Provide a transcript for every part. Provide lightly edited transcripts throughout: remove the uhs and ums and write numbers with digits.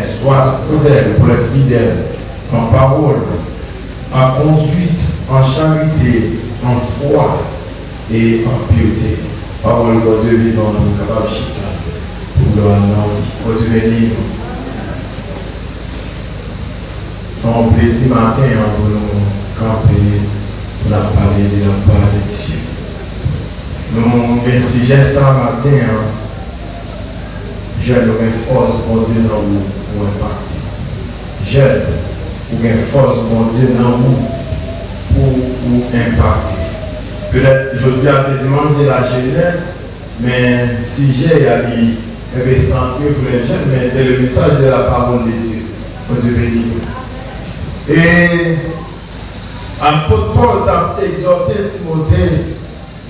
Sois modèle pour les fidèles, en parole, en conduite, en charité, en foi et en piété. Parole de Dieu vivant, nous capables de chita, pour gloire à Dieu béni. C'est un plaisir matin pour nous camper, pour la parler de la part de Dieu. Nous avons un sujet ce matin. Jeune ou une force pour Dieu dans vous pour impacter. Jeune ou une force pour Dieu dans vous pour impacter. Peut-être, je dis à ce dimanche de la jeunesse, mais le sujet a dit santé pour les jeunes, mais c'est le message de la parole de Dieu. Pour Dieu béni. Et l'apôtre Paul a exhorté Timothée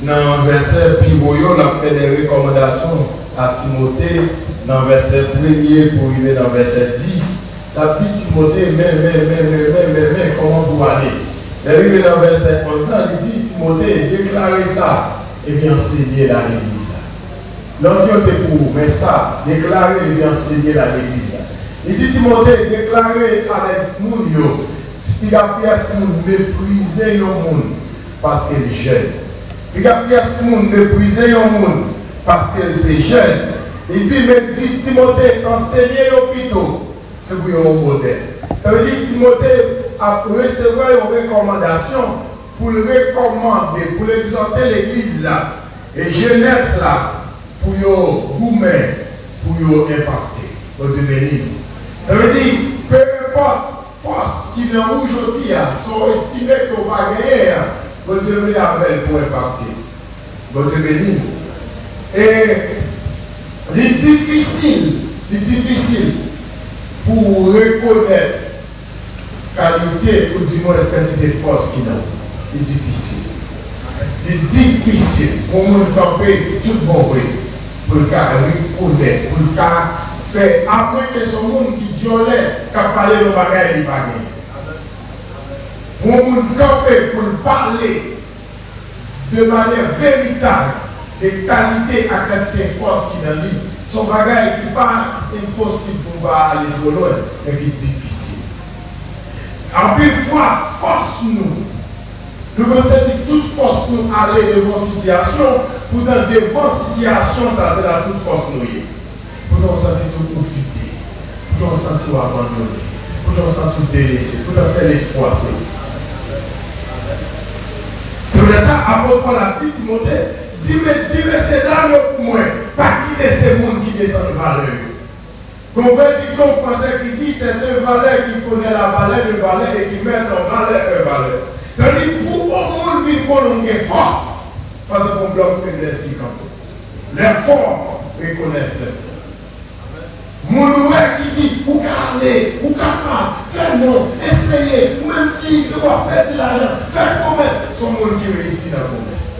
dans le verset Pivoyo, il a fait des recommandations à Timothée. Dans le verset 1er pour arriver dans le verset 10, la petite Timothée, mais, comment vous allez? Arrivé dans le verset 11, il dit Timothée, déclarez ça et bien enseigner à l'église. L'autre est pour, mais ça, déclarez et bien enseigner à l'église. Il dit Timothée, déclarez avec nous, il y a pièce pour mépriser le monde parce qu'il est jeune. Il y a pièce pour mépriser le monde parce qu'il est jeune. Il dit, mais Timothée, enseigner l'hôpital, c'est pour un modèle. Ça veut dire que Timothée a recevoir une recommandation pour le recommander, pour l'exhorter l'église là, et jeunesse là, pour le goumer, pour le impacter. Vous béni. Ça veut dire, peu importe force qui est aujourd'hui, sont estimées qu'on va gagner, vous devez avec pour impacter. Vous béni. Et il est difficile pour reconnaître qualité ou du moins quantité de force qu'il a. Il est difficile. Il est difficile pour nous camper tout bon vrai, pour le cas reconnaître, pour le cas faire après que ce monde qui violait, qui a parlé de bagaille, il va gagner. Pour nous camper, pour parler de manière véritable, des qualités à quantité de force qui dans lui, son bagage qui n'est pas impossible pour aller trop loin, mais qui est difficile. En plus, fois, force nous. Nous avons senti toute force nous aller devant situation, pour dans devant situation, ça c'est la toute force nous. Pour nous sentir tout profiter, pour nous sentir abandonné, pour nous sentir délaissé, pour nous sentir l'espoir. C'est pour ça, apôtre Paul a dit Timothée, dis-moi ces dames pour moi, pas quitter ces mondes qui descendent de valeur. Qu'on veut dire qu'en français qui dit c'est un valeur qui connaît la valeur de valeur et qui met en valeur un valeur. Ça veut dire pour au monde vivre prolonger force, face à un bloc faiblesse qui campe. Les forts reconnaissent les forts. Mon ouvrage qui dit, ou garder, ou capable, faire non, essayer, même si il doit perdre l'argent, faire promesse, son monde qui réussit dans la promesse.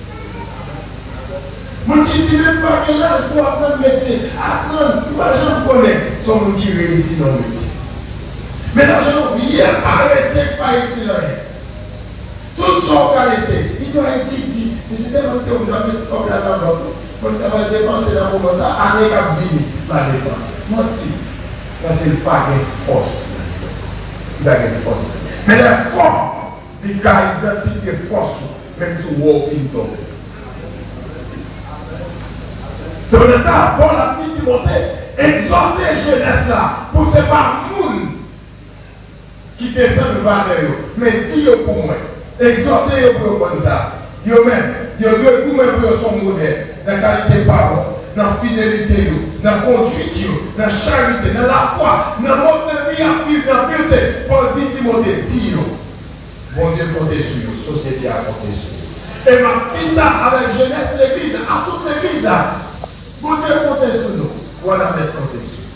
Mon qui dit même pas quel âge pour apprendre le métier, apprendre, l'argent connaît, son monde qui réussit dans le métier. Mais l'argent vient à rester pas utile rien. Tout ce qu'on va laisser, il doit être dit, mais c'est tellement que on doit mettre comme la langue. On va dépenser dans le moment ça, année cap vini, la dépense. Menti. Là, c'est pas de force. Il a de force. Mais la force, il a identifié force, même si on va finir tomber. C'est pour ça, Paul a dit Timothée, exhortez jeunesse là, pour ce pas monde qui descend de valeur, mais dis-le pour moi. Exhortez pour comme ça. Yo même, yo deux coups même pour son modèle, dans la qualité de parole, dans la fidélité, dans la conduite, dans la charité, dans la foi, dans le mode de vie à vivre, dans la pureté. Paul dit Timothée, dis-le. Bon Dieu compte sur vous, société a compté sur vous. Et ma dit ça avec jeunesse, l'église, à toute l'église. Bon Dieu compte sur nous. Voilà mettre compté sur nous.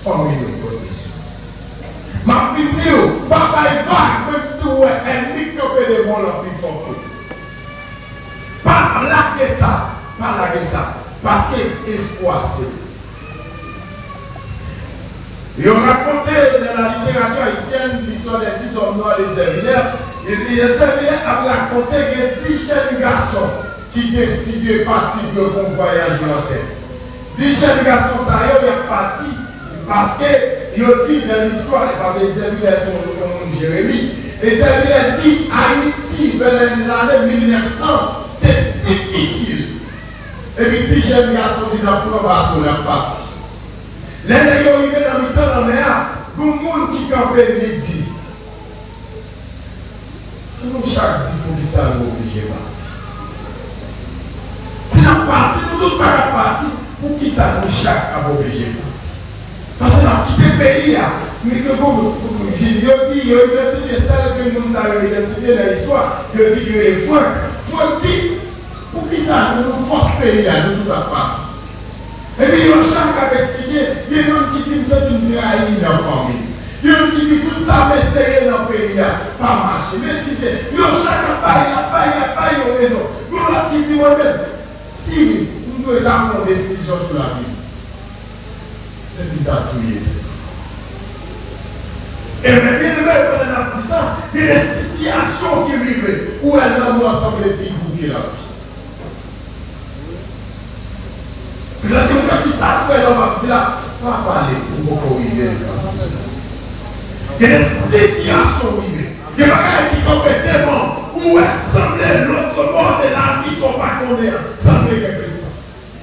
Famille nous compte sur nous. Ma vidéo, papa et va, même si vous êtes un micro devant l'empire fort. Pas larguer ça, parce que l'espoir c'est. Ils ont raconté dans la littérature haïtienne l'histoire des 10 hommes noirs des Zervinaires. Et les Zervinaires ont raconté que 10 jeunes garçons qui décidaient de partir pour un voyage en terre. 10 jeunes garçons, ça y est, ils sont partis Parce que, il dit dans l'histoire, parce que Zébulon sont comme Jérémie, et Zébulon dit Haïti, vers les années 1900, c'était difficile. Et puis, dit j'aime bien sortir dans le bateau, la partie. Les gens qui arrivent dans le temps dans la mer, pour le monde qui campait, il dit nous, chaque dit pour qui ça nous oblige de partir. Si nous partons, nous tous pas partir, pour qui ça nous chaque a obligé de partir. Parce que nous avons quitté le pays, mais que bon, je dis, il a identifié ça, que nous avons identifié dans l'histoire, il a dit que les Franck dit, pour qui ça nous force le pays, nous tous pas partir. Et puis, il y a chaque a expliqué, il y a des gens qui disent que c'est une trahie dans la famille. Il y a qui dit tout ça, mais c'est dans le pays, pas marcher. Mais si c'est, il y a chaque pas une raison. Il y a qui dit moi-même, si nous devons prendre une décision sur la vie, c'est une tatouille. Et même bien, pendant un petit ça, il y a des situations qui vivent où elle a ensemble les pays bouquer la vie. Puis là, quand ils savent faire, on va dire, pas parler pour beaucoup arriver à tout ça. Il y a des situations où il y a des gens qui complètent devant, où elle semblait l'autre bord de la vie, sont pas condamnés, semblait quelque chose.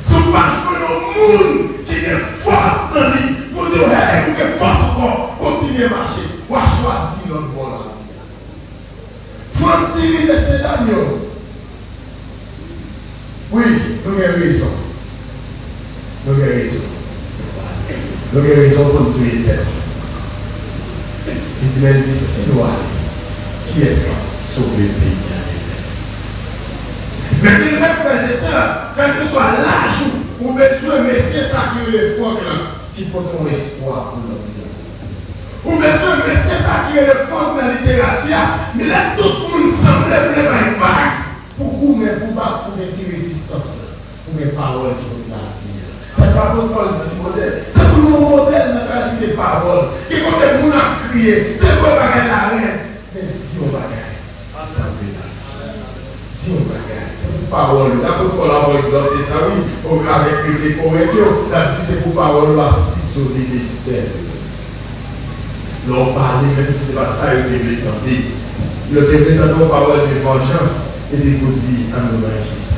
Ce n'est pas le monde qui a force dans lui pour dire, hey, ou qui force encore, continuer à marcher, ou à choisir l'autre bord de la vie. Il faut tirer de ces dames. Oui, nous avons raison. Nous avons raison. Nous avons raison pour tout les termes. Il dit, si nous allons, qui est-ce qui a sauvé le pays? Mais il même frères et sœurs, quel que soit l'âge ou besoin, messieurs, ça qui est le fond qui peut ton espoir pour notre vie. Ou besoin, messieurs, ça qui est le fond dans la littérature, mais là, tout le monde semblait vraiment une vague. Pour vous, mais pour des résistances, pour les paroles qui ont la vie. C'est pas pour Paul dit modèle. C'est pour nous modèle dans la qualité de parole. Et quand les gens ont crié, c'est pour bagaille la reine. Mais dis on bagaille. Assemblée la vie. Dis on bagaille. C'est pour parole. Là pour Paul avoir exhorté ça, oui, avec les Corinthiens, là dit c'est pour parole là si solide et sel. L'on parlait, même si ce n'est pas ça, il était entendu. Il était entendu nos paroles de vengeance. Et les petits à nous ça.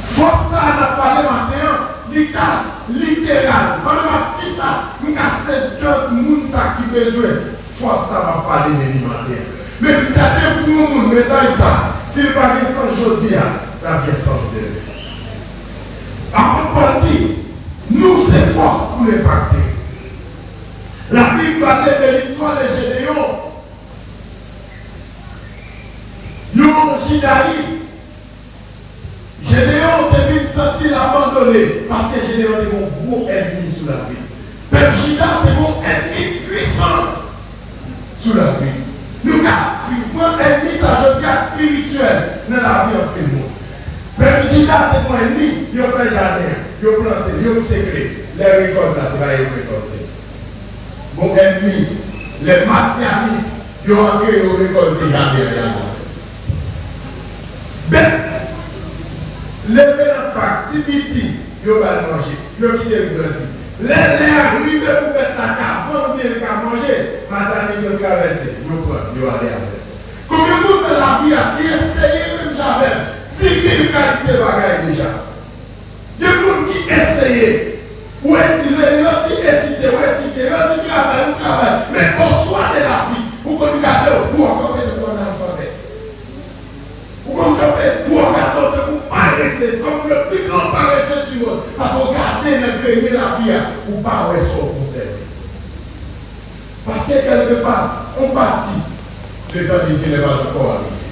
Force ça n'a pas le matin, littéral. Quand on a dit ça, nous avons d'autres gens qui ont besoin. Force ça va parler de l'alimentaire. Même si certains pour nous, mais ça, s'il n'y a pas de sens aujourd'hui, il y a bien sens de lui. Après, dit, nous c'est force pour les pacter. La Bible parlait de l'histoire de Gédéon. Nous, judaïstes, Gédéon devait se sentir abandonné parce que Gédéon était un gros ennemi sous la vie. Peuple Juda était un ennemi puissant sous la vie. Nous avons un ennemi, ça je dis spirituel dans la vie en tout le monde. Peuple Juda était un ennemi, il a fait jardin, il a planté, il a sécré. Les récoltes là, c'est pas les récolter. Mon ennemi, les Madianites, ils ont entré et ont récolté jardin. Ben, lever notre parti, petit, ils vont manger, ils vont quitter le grandi. Les arrivent pour mettre la cave, ils vont manger, maintenant ils vont traverser, ils vont prendre, ils vont aller avec. Combien de monde de la vie a qui essayé même jamais 10 000 qualités de bagaille déjà? Il y a des gens qui essayent, ou étudier, travail, mais au soir de la vie, pour qu'on nous garde, pour encore mettre un alphabet. Pour regarder, pour paraître comme le plus grand paresseux du monde. Parce qu'on garde notre grenier la vie pour paraître au conseil. Parce que quelque part, on partit. Le temps de Dieu n'est pas encore arrivé.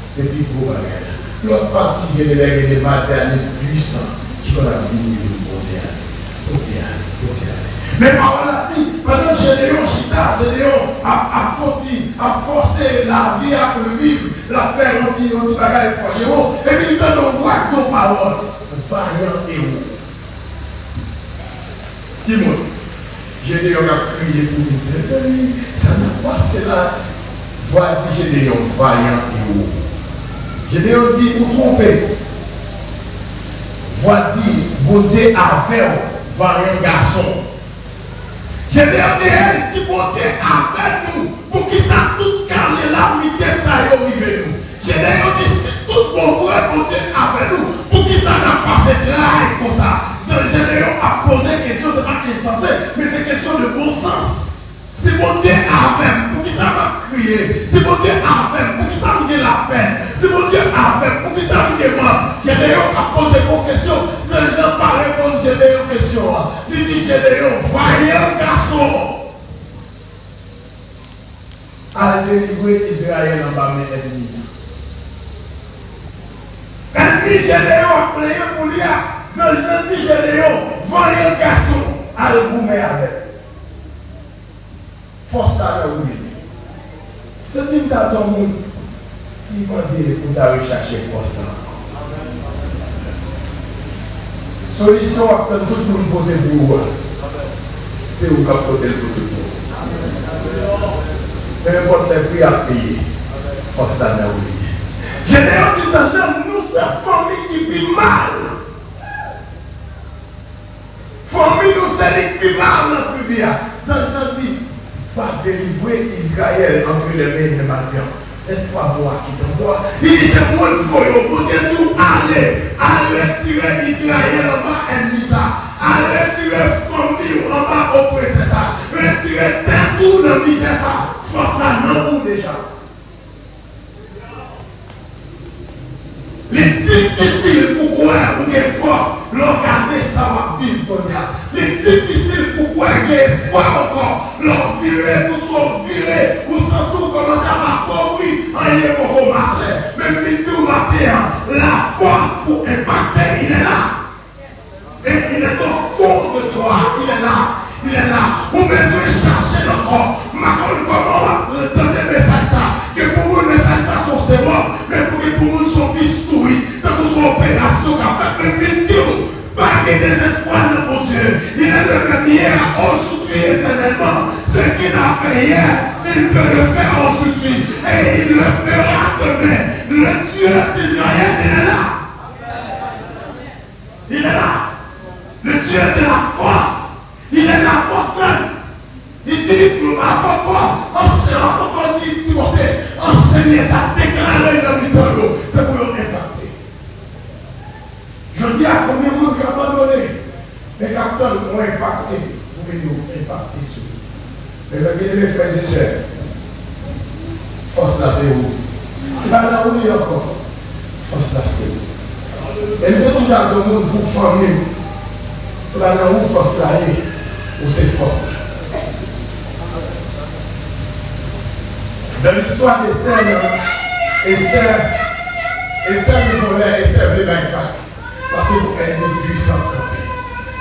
C'est plus gros bagage. L'autre partie vient de des matériels puissants qui ont la vie mondiale. Mais par là, pendant que Gédéon chita, Gédéon a forcé la vie à le vivre, la faire anti-bagaille forgeron, et puis il donne aux voix ton parole, vaillant héros. Qui monte? Gédéon a crié pour lui dire, ça n'a pas cela. Voici Gédéon, vaillant héros. Gédéon dit, vous trompez. voit dire, bon Dieu avait variant garçon. Je vais dire, si bon Dieu avec nous, pour qu'il ça tout calme la unité, ça y arrive nous. Je vais dire, si tout bon vrai, bon Dieu avec nous, pour qu'il ça n'a pas cette là comme ça. Je vais poser question, c'est pas qu'il est censé, mais c'est question de bon sens. Si mon Dieu avec, pour qui ça va crier. Si mon Dieu avec, pour qui ça me donne la peine. Si mon Dieu avec, pour qui ça me demande. Gédéon a posé une question. Si les gens ne pas répondre, Gédéon question. Il dit Gédéon, vaillant garçon. À délivrer Israël en bas mes ennemis. Ennemi Gédéon a playé pour lui. Si les gens disent Gédéon, vaillant garçon. À le goumer avec. Force à la oui. C'est une date au monde qui m'a dit pour ta rechercher force là. Solution à tout le monde côté pour vous. C'est où qu'à côté pour tout le monde. Peu importe les prix à payer. Force à la oui. Général dit ça, nous c'est famille qui vit mal. Famille nous c'est les qui vit mal notre vie. Ça je dis. Va délivrer Israël entre les mains de Madian. N'est-ce pas moi qui te vois? Il dit c'est moi le foyer. Pour dire tout, allez retirer Israël en bas ennemi ça. Allez retirer famille en bas oppressé ça. Retirer terre tout dans misère ça. Force là non vous déjà. Les difficiles pour croire ou des forces, regarder ça va vivre ton diable. Les difficiles pour croire qu'il y a espoir encore, leur virer, tout son virer, ou sans tout commencer à m'appauvrir, en y est pour marcher. Même les tout matin, la force pour impacter, il est là. Et il est au fond de toi, il est là. Il est là. Vous besoin de chercher encore. Macron, comment on va donner des messages ça? Que pour vous, les messages ça sont c'est bon, mais pour que pour nous, sont bistouri. Dans une opération qui a fait le vidéo. Pas de désespoir de mon Dieu. Il est le même hier, aujourd'hui, éternellement. Ce qu'il a fait hier, il peut le faire aujourd'hui. Et il le fera demain. Le Dieu d'Israël, il est là. Il est là. Le Dieu de la force. Il est la force même. Il dit, à papa, dit, Timothée, enseignez ça, déclarez dans le c'est pour nous impacter. Je dis à combien de monde qui a abandonné, les capteurs ont impacté, vous pouvez nous impacter sur nous. Mais regardez mes frères et sœurs, force là c'est où? C'est pas là où il y a encore. Force là c'est où? Et nous sommes dans le monde pour former. C'est là où force là est. Ou cette force-là. Dans l'histoire d'Esther, Esther voulait bien faire. Parce que vous êtes puissant.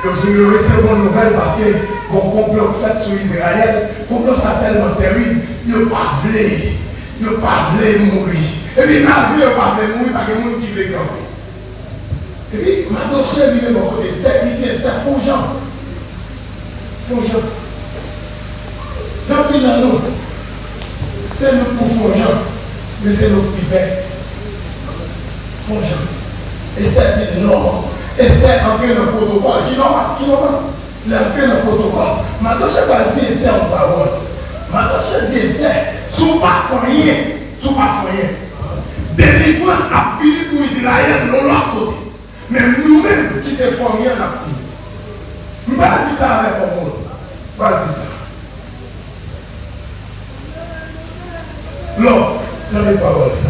Donc nous recevons une nouvelle parce que mon complot fait sur Israël, le complot ça tellement terrible, il n'a pas voulu mourir. Et puis malgré il n'a pas voulu mourir, parce que les gens qui veulent camper. Et puis, ma dossier vient de mon côté, il dit Esther, faut Jean. Fongeant. Quand il a nous, c'est nous pour Fongeant, mais c'est nous qui paie. Fongeant. Esther dit non. Esther entre dans le protocole. Qui n'a pas? Il a fait le protocole. Maintenant, je ne sais pas dire Esther en parole. Maintenant, je dis Esther, sous pas rien. Délivrance a fini pour Israël de l'autre côté. Mais nous-mêmes qui sommes formés, on a fini. Je ne vais pas dire ça avec mon monde. Je ne vais pas dire ça. L'offre, dans les paroles, ça.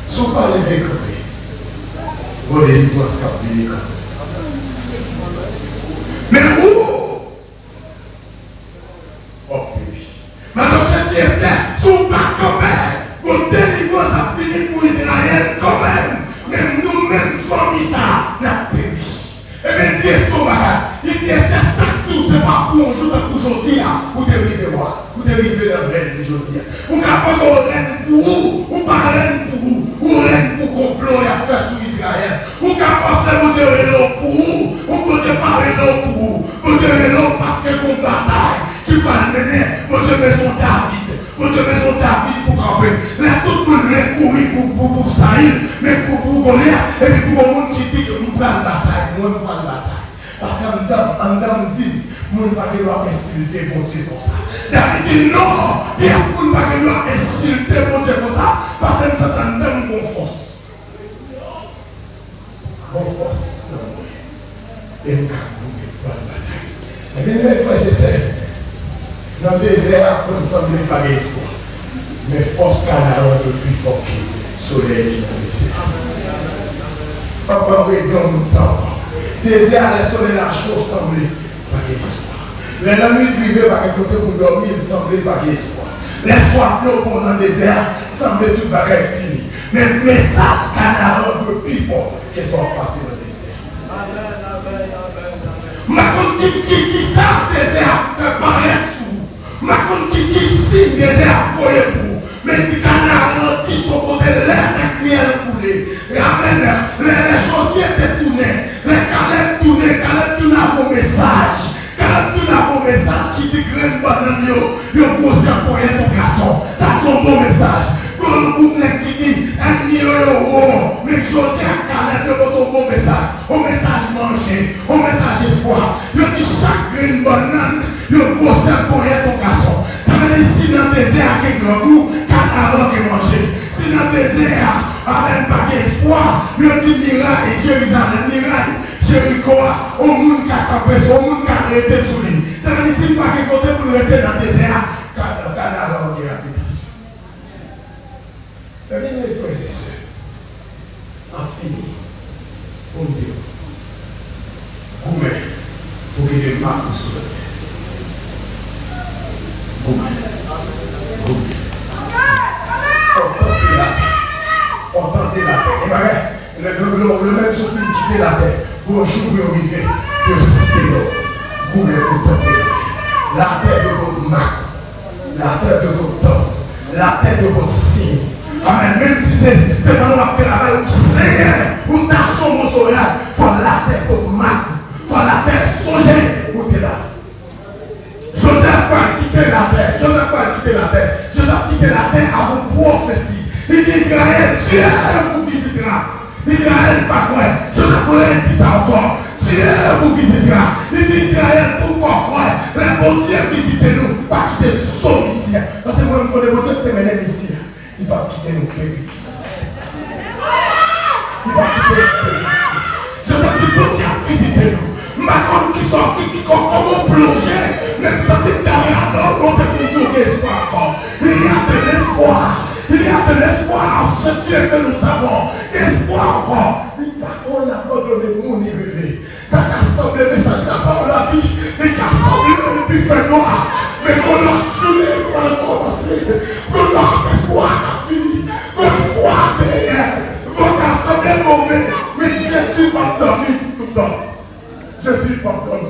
Si vous parlez de l'économie, vous délivrez ce qu'il y a. Mais où? Oh, oui. Maintenant, je dis, Esther, si vous parlez quand même, vous délivrez ça fini pour Israël quand même. Même nous-mêmes, famille, ça, n'a péri. Eh bien, Dieu, il dit, Esther, ça tout, c'est pas pour un jour d'aujourd'hui, vous dérivez moi, vous dérivez la reine d'aujourd'hui. Vous n'avez pas de reine pour vous, ou pas reine pour vous, ou reine pour complot et à faire sur Israël. Vous n'avez pas de vous dérivez pour vous, ou vous ne parlez pas pour vous, vous dérivez parce que qu'on bataille, qui va mener votre maison David. Votre maison David pour camper. Là, tout le monde est courir pour Saïd, mais pour Goliath, et puis pour le monde qui dit que nous prenons la bataille. moi pour la bataille. Parce qu'en dedans, dit, mon pas de droit insulter mon Dieu comme ça. David dit non, il y a mon pas de droit insulter mon Dieu comme ça. Parce que ça t'en donne mon force. Mon force, non. Et nous avons pour la bataille. Mais bien, mes frères et sœurs, dans le désert, nous sommes pas d'espoir. Mais force canard est plus fort que le soleil qui est dans le désert. Papa, vous dites, on nous sent. Désert, le soleil, la chose semblait pas d'espoir. Les nuits privées, par côté pour dormir, il semblait pas d'espoir. L'espoir pour dans le désert semblait tout bagage fini. Mais le message canard est plus fort que ce soit passé dans le désert. Ma qui ça, désert, fait paraître sous. Ma qui signe, désert, voyez pour. Mais qui canard qui sont côté l'air avec miel coulé. Et amen, les choses étaient tournées. Les Caleb tournaient à vos messages. Caleb tourne à vos messages qui dit que une banane, yo gros pour ton garçon. Ça c'est un bon message. Quand le groupe qui dit, un million, mais José à Caleb, de votre bon message. Un message manger, un message espoir. Yo dit chaque green banane, yo gros pour ton garçon. Ça veut dire si dans le désert, il y a un grand goût, canard qui manger. Si dans le désert, avec pas d'espoir, il dit miracle, Jérusalem, miracle, Jéricho, au monde qui a campé, au monde qui a arrêté sous lui. Ça veut dire si pas de côté pour rester dans le désert, canard qui a habitation. Mais bien, mes frères et sœurs, en fini, on dit, gourmet, pour qu'il y ait des marques sur la terre. Faut tenter la terre. Le même souffle qui quitte la terre. Bonjour, vous arrivez. Que citer l'eau. Gourmet pour tenter la terre. La terre de votre marque. La terre de votre temps. La terre de votre signe. Amen. Même si c'est dans notre travail, ou Seigneur, ou tâchons mon soleil, il faut la terre de votre marque. Il faut la terre songer. Où tu es là. Joseph va quitter la terre. Joseph va quitter la terre. Joseph quitte la terre avant prophétie. Il dit Israël, Dieu vous visitera. Israël, pas quoi. Joseph voulait dire ça encore. Dieu vous visitera. Il dit Israël, pourquoi quoi. Le bon Dieu visitez-nous. Pas quitter son ici. Parce que moi, je connais mon Dieu qui t'emmène ici. Il va quitter nos l'église. Il va quitter l'église. Joseph dit bon Dieu visitez-nous. Macron qui sort, qui comment plonger, même ça c'est derrière nous, on peut toujours l'espoir encore. Il y a de l'espoir, il y a de l'espoir en ce Dieu que nous savons. Espoir encore. Il va qu'on a abandonné mon révélé. Ça t'a semblé message la parole la vie, mais qui a semblé le buffet noir. Mais qu'on a tué, qu'on a commencé, qu'on a espoir à fini, qu'on a espoir derrière, qu'on a semblé mauvais, mais Jésus va dormir tout le temps. Jésus pardonne.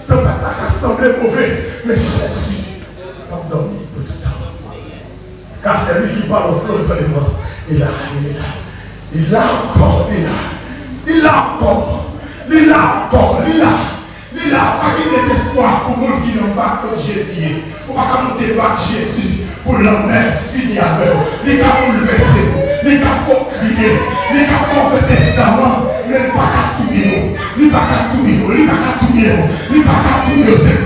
Ton papa a semblé mauvais, mais Jésus pardonne pour tout le temps. Car c'est lui qui parle au flot de l'immense. Il a encore. Pas de désespoir pour les gens qui n'ont pas que Jésus. On va pas monter par Jésus pour l'emmener fini avec eux. Les gars pour le verser, les gars faut crier, les gars faut faire testament, mais pas qu'à tout dire. C'est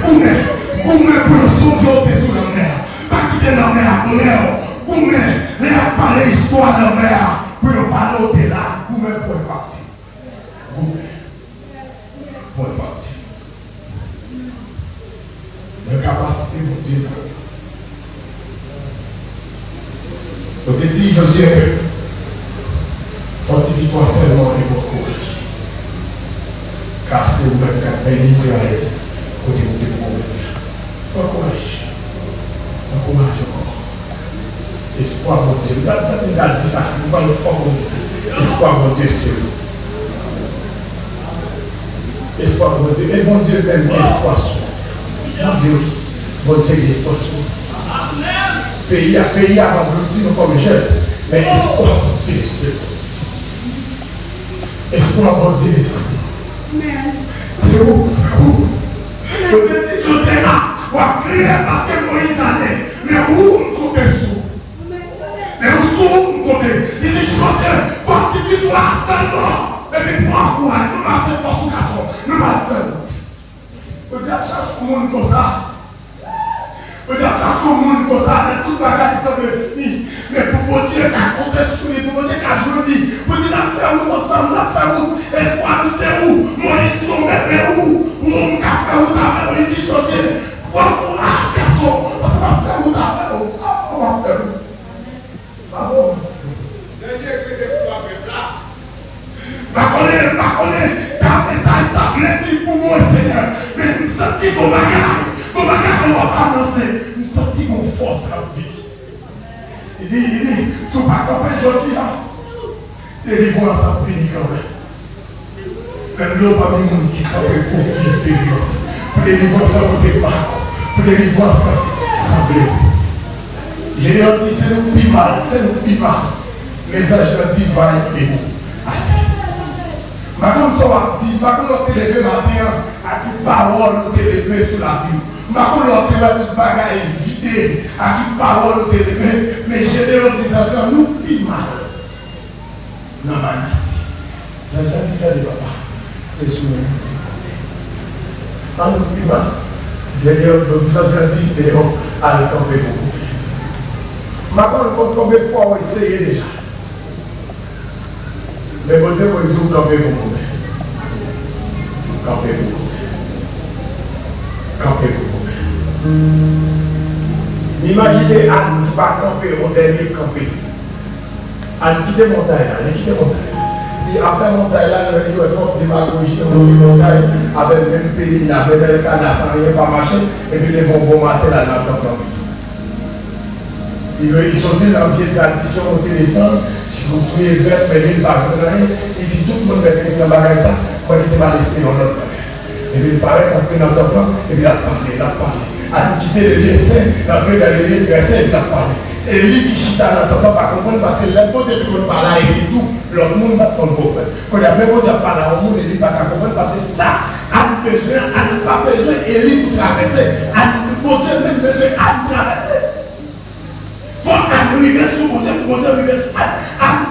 Gourmet pour le sojourner sous la mer. Pas quitter la mer après. Gourmet, les a parlé histoire de la mer. Pour parler au-delà. Gourmet pour partir. Pour partir. La capacité de Dieu. Donc il dit, Josué, fortifie-toi seulement et bon courage. Car c'est vous-même qui avez béni Israël, côté où tu es pour bon courage. Bon courage encore. Espoir mon Dieu. Ça tu m'as dit ça, nous parlons fort comme ça. Espoir mon Dieu sur nous. Espoir mon Dieu. Et mon Dieu même espoir sur nous. Mon Dieu espoir sur nous. Pays à nous comme jeunes, mais espoir mon Dieu sur nous. Espoir mon Dieu sur nous. C'est où? Vous dites, Joseph, on va crier parce que Moïse a né. Mais où on compte sous? Mais où on compte? Il dit, Joseph, fortifie-toi seulement. Et puis, prends courage, nous marchons pour son garçon. monde comme ça. Peut-être chaque monde comme ça, mais tout le bagage semble fini. Mais pour Dieu, qu'à compter sur lui, pour Dieu, qu'à jouer, pour Dieu, qu'à faire où ensemble, qu'à faire où, espoir, c'est où, mon histoire, mais où, qu'à faire où, t'as fait, dit chose, quoi, pour la faire, parce qu'on va faire où, t'as fait, on va faire où. Par contre, ça message, ça plaît pour moi, Seigneur. Mais je me sens qu'on bagage, on va pas annoncer. Je me sens qu'on force à vivre. Il dit, si on ne pas camper aujourd'hui, délivrance a fini quand même. Même là, pas de monde qui campe pour vivre délivrance. Pour délivrance, ça ne peut pas. Pour délivrance, ça semble. Je l'ai dit, c'est nous plus mal, Message de divin et nous. Ma comme ça va dire, ma comme l'autre élevé matin, à toute parole l'autre élevé sur la vie. Ma comme l'autre élevé toute bagaille vidée, à toute parole l'autre élevé, mais j'ai des organisations, nous plus mal. Non, Manassi. Ça j'ai dit faire de papa. C'est sur le côté. Pas nous plus mal. J'ai dit, l'organisation dit, Léon, allez tomber beaucoup. Ma comme combien de fois on essayé déjà. Mais vous dites que vous campez beaucoup. Campez beaucoup. Campez beaucoup. Imaginez Anne qui va camper au dernier campé. Anne quitte montagne là, elle quitte montagne. Puis après montagne là, il y a trop de démagogie, on dit montagne avec le même pays, avec le canard sans rien pas marcher, et puis ils vont bombarder là dans le camp. Ils sont dit dans la vieille tradition intéressante, si vous trouvez bête, mais il ne parle pas rien, et si tout le monde met dans le bagage ça, moi il était mal laissé en autre bagage. Et puis il paraît qu'on peut dans ton plan, et puis il a parlé. À quitter le lieu saint, d'entrer dans le lieu très saint, il a parlé. Et lui qui chita dans ton plan, pas comprendre, parce que l'important de qu'on parle là, et tout, l'autre monde va comprendre. Quand il y a même autre parle au monde, il ne va pas comprendre, parce que ça, a besoin, a pas besoin, et lui pour traverser, a même besoin, à traverser. Il faut arriver sur mon Dieu, pour mon Dieu arriver sur a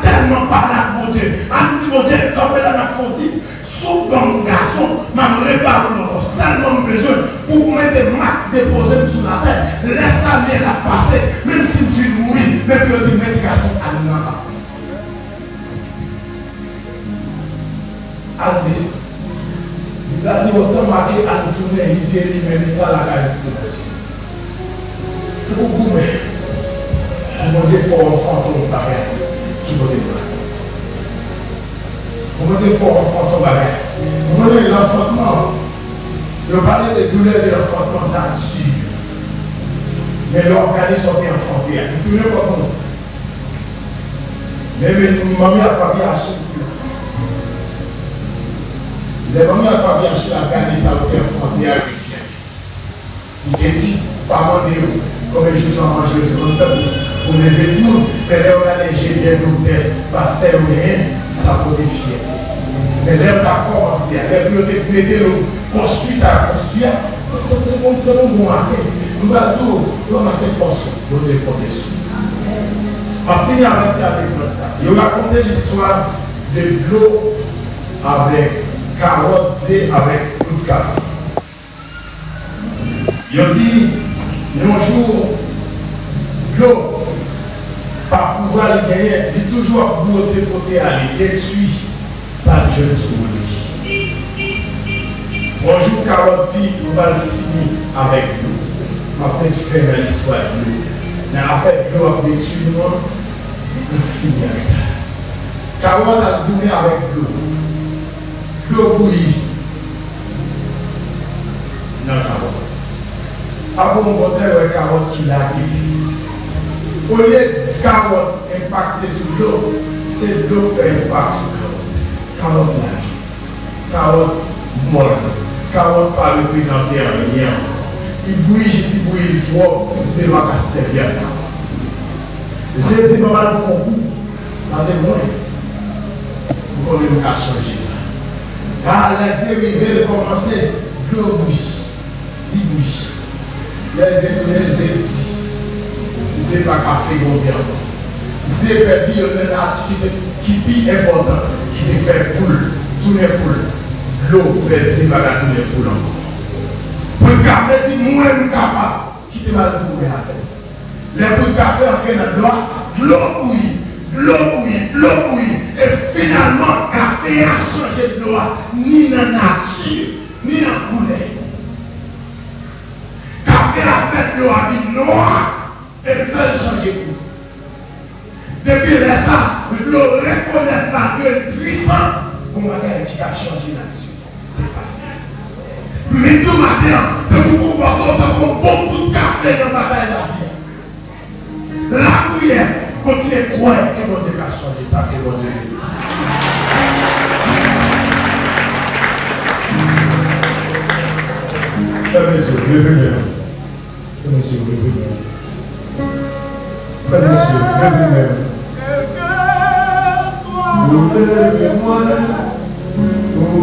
tellement parlé à mon Dieu. A dit mon Dieu, quand elle a fondé, sous mon garçon, m'a réparé notre seulement besoin pour mettre des marques déposées sur la terre. Laisse ça bien la passer, même si tu mouris, même que tu mets garçon à nous dans la place. Alvis, il a dit autant marqué à nous tourner, il dit, il met ça la gagne pour nous. C'est beaucoup, mais. Mon Dieu, il faut enfant ton bagage qui va démarrer. Mon Dieu, il faut enfant ton bagage. Mon Dieu, l'enfantement, je parlais des douleurs de l'enfantement, ça tue. Mais l'organisme est enfanté. Vous ne pouvez pas comprendre. Mais maman n'a pas bien acheté. Les mamans n'ont pas bien acheté la garde, ça a été enfanté à vérifier. Il te dit, pas mon Dieu, comme je suis en manger, je pour les vêtements, mais là on a l'ingénieur docteur, pasteur ou rien, ça peut défier. Mais là on a commencé, là on a pu construire ça, construire, c'est bon bon marqué. Nous allons tout, nous avons cette force, nous avons protection. On va finir avec notre ça. Il a raconté l'histoire de l'eau avec carottes et avec toute casse. Il a dit, un jour, l'eau, par pouvoir les gagner, il est toujours côté à les détruire sa jeune souris. Bonjour, carotte, on va le finir avec nous. On va peut-être faire l'histoire de l'eau. Mais en fait, l'eau a détruit nous, on finit avec ça. Carotte a donné avec l'eau. L'eau bouillie. Non, carotte. Après, on va dire que carotte qui l'a guéri. Au lieu de carotte impacter sur l'eau, c'est l'eau qui fait impact sur carotte. Carotte là. Carotte molle. Carotte pas représenter rien encore. Il bouille, si bouille trop, il ne va pas servir à carotte. C'est dit, maman, il faut coup. Parce que moi, vous connaissez pas changer ça. Car laissez arriver de commencer, l'eau bouille. Il bouille. Les économies, c'est pas café gontier encore. C'est perdu un article qui est important, qui s'est fait poule, tourner poule. L'eau fait c'est pas tourner poule encore. de café dit, moi-même capable, qui te mal pour à terre. Les bouts de café entrent dans l'eau bouillie, et finalement, café a changé de l'eau, ni dans la nature, ni dans la couleur. Café a fait l'eau à vie noire, et fait changer de goût. Depuis ça, l'eau reconnaît par Dieu puissant, pour moi qui a changé la nature. C'est café. Mais tout matin, c'est pour comporter un bon bout de café dans ma belle vie. La prière, continuez à croire que mon Dieu a changé ça, que mon Dieu Frères et messieurs, levez-moi. Frères et messieurs, levez-moi. Frères et messieurs, levez-moi. Vous levez-moi. Vous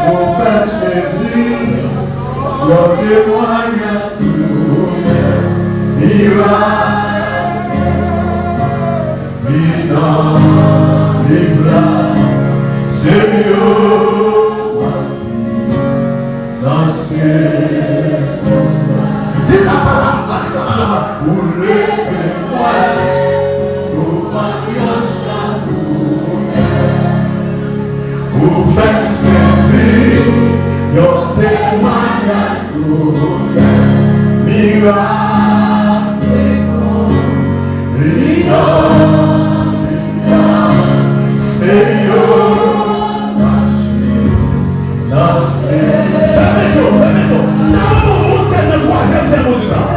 pour faire saisir leur témoignage miracle, Seigneur, dans ces dis ça par la foi, dis ça par la foi. vous levez-moi, pour mariage pour faire saisir leur témoignage miracle, Seigneur, dans ces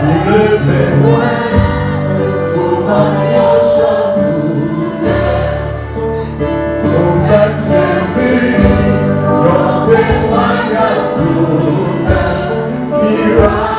vous levez-moi, pour mariage pour faire saisir leur témoignage miracle.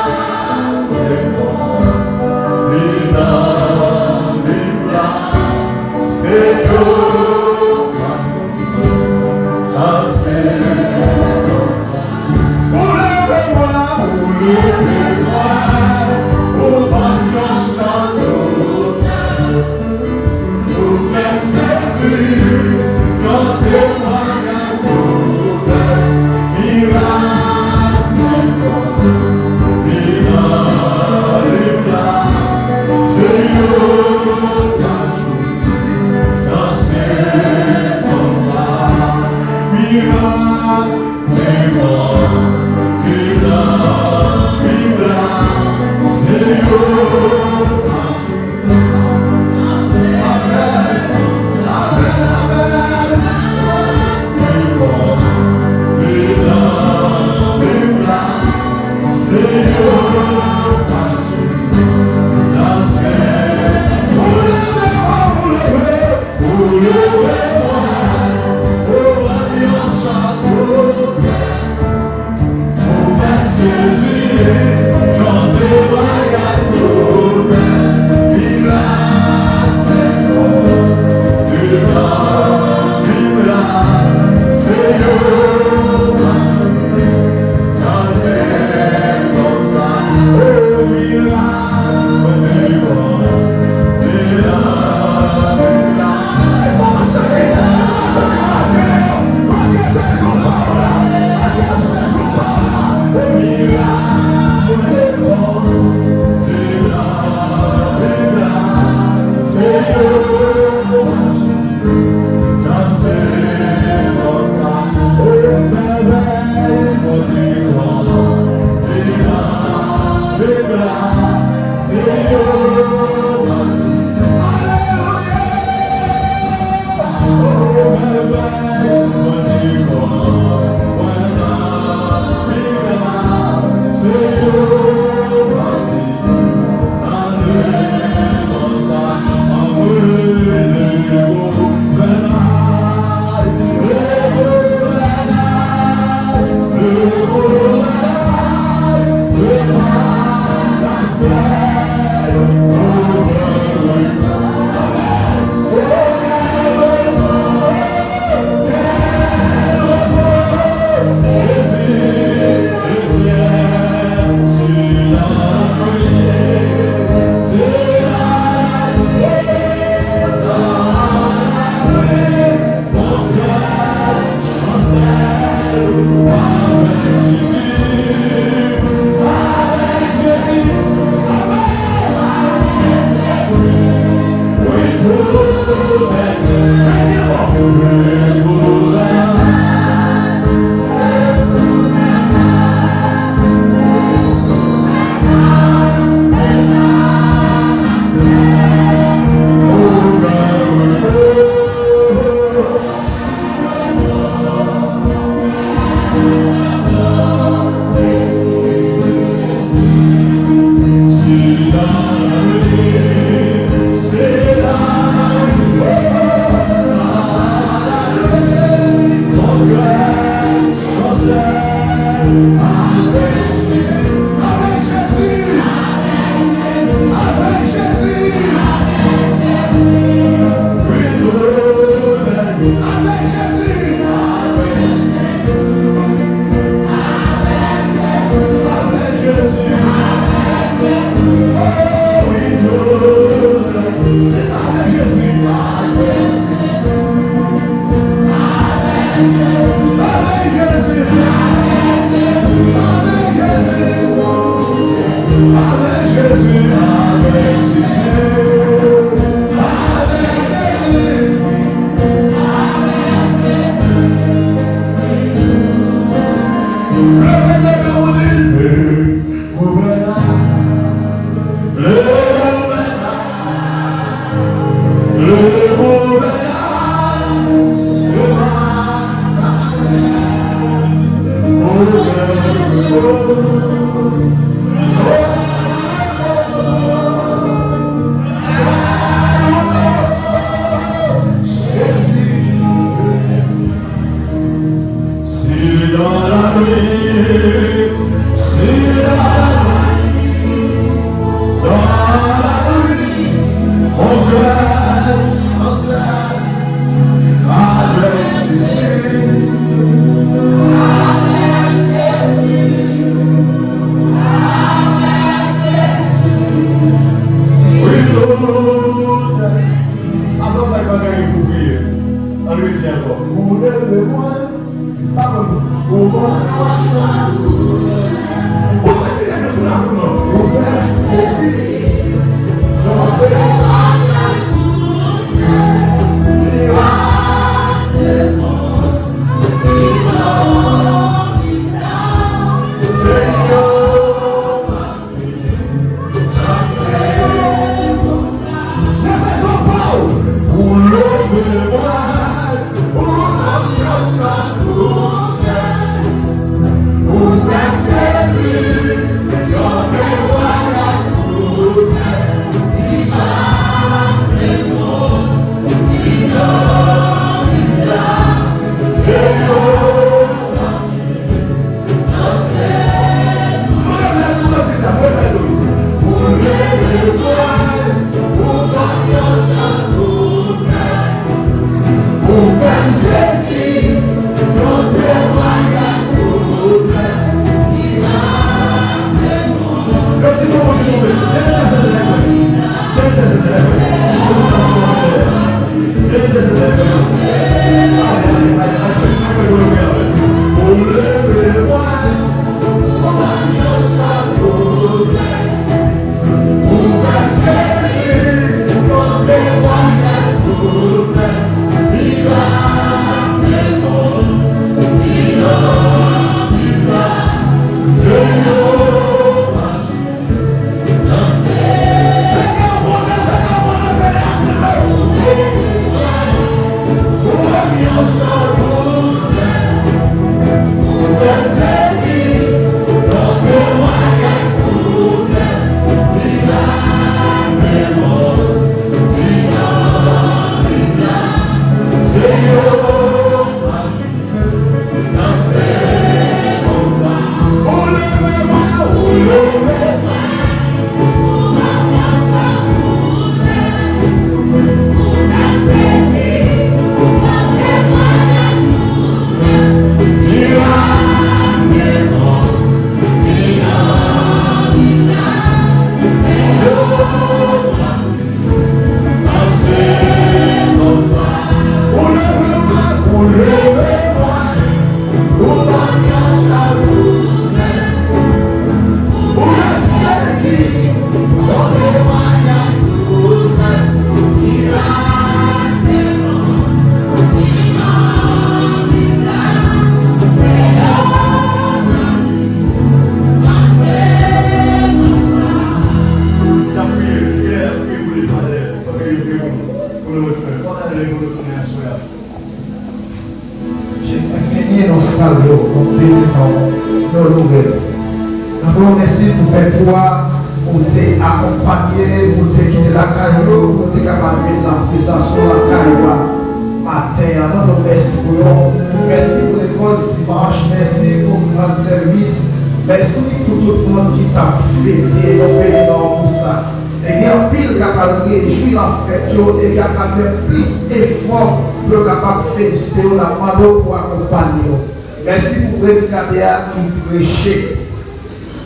Merci pour le prédicateur qui prêchait,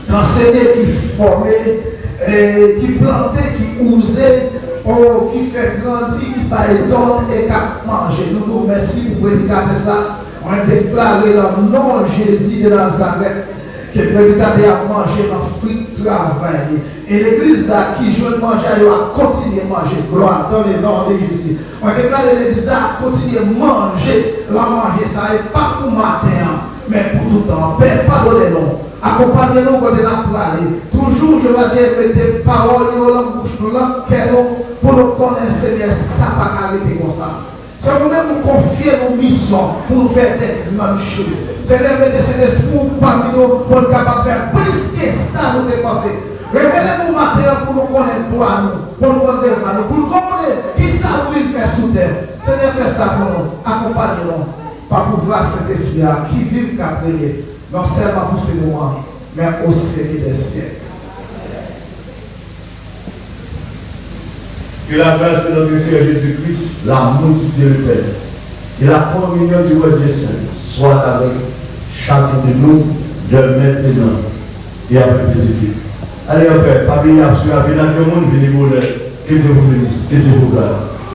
d'enseigner, qui formait, qui plantait, qui osait, qui fait grandir, qui paye donne et qui mange. Nous vous remercions pour le prédicateur ça. On a déclaré le nom de Jésus de Nazareth que le prédicateur a mangé dans le fruit de travail. Et l'église là qui joue de manger, elle a continué à manger. Gloire dans le nom de Jésus. On a déclaré l'église là a continué à manger. La manger ça n'est pas pour matin, mais pour tout le temps. Père, pardonnez-nous. Accompagnez-nous quand on a parlé. Toujours, je vais dire, mettez paroles dans la bouche, dans le cœur, pour nous connaître, Seigneur, ça ne va pas arrêter comme ça. C'est nous-mêmes nous confier nos missions pour nous faire des mêmes choses. Seigneur, mettez cet esprit parmi nous pour nous capables de faire plus que ça nous dépenser. Révélez-nous matin pour nous connaître toi, nous, pour nous connaître nous, pour nous connaître qui ça nous fait sous terre. Seigneur, fais ça pour nous. Accompagnez-nous. par pouvoir Saint-Esprit qui vit qu'après, non seulement pour ces moments, mais au siècle des siècles. Que la grâce de notre Seigneur Jésus-Christ, l'amour du Dieu le Père et la communion du roi Dieu Saint soit avec chacun de nous, de maintenant et après les équipes. Allez, Père, pas bien, sur la vie de tout le monde, venez vous, que Dieu vous bénisse, que Dieu vous garde.